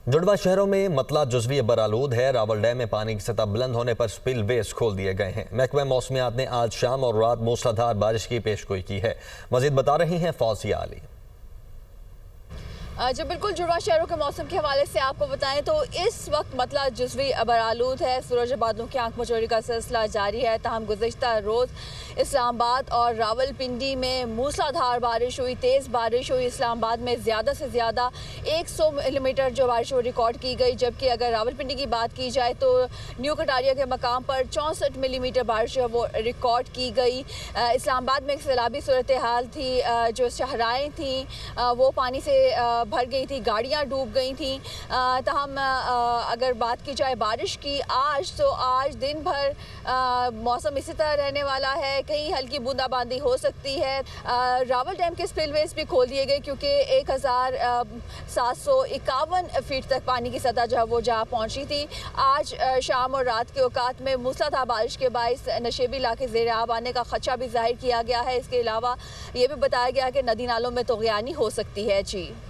जुड़वा शहरों में मतला जुज़वी बरालूद है। रावल डैम में पानी की सतह बुलंद होने पर स्पिल वेज खोल दिए गए हैं। महकमा मौसमियात ने आज शाम और रात मूसलाधार बारिश की पेशगोई की है। मजीद बता रही हैं फौजिया अली। जो बिल्कुल जुड़वा शहरों के मौसम के हवाले से आपको बताएं तो इस वक्त मतला जुज़वी बरालूद है। सूरज बादलों की आंख मचोरी का सिलसिला जारी है। ताहम गुज़िश्ता रोज़ इस्लामाबाद और रावलपिंडी में मूसलाधार बारिश हुई, तेज़ बारिश हुई। इस्लामाबाद में ज़्यादा से ज़्यादा 100 मिलीमीटर जो बारिश वो रिकॉर्ड की गई, जबकि अगर रावलपिंडी की बात की जाए तो न्यू कटारिया के मकाम पर 64 मिलीमीटर बारिश है वो रिकॉर्ड की गई। इस्लामाबाद में एक सैलाबी सूरत हाल थी। जो शहराएँ थीं वो पानी से भर गई थी, गाड़ियां डूब गई थी। ताहम अगर बात की जाए बारिश की आज दिन भर मौसम इसी तरह रहने वाला है। कहीं हल्की बूंदाबांदी हो सकती है। रावल डैम के स्पिलवेज भी खोल दिए गए क्योंकि 1751 फीट तक पानी की सतह जो है वो जा पहुंची थी। आज शाम और रात के औकात में मूसलाधार बारिश के बाइस नशेबी इलाके ज़ेर आब आने का खदशा भी जाहिर किया गया है। इसके अलावा ये भी बताया गया कि नदी नालों में तग़यानी हो सकती है। जी।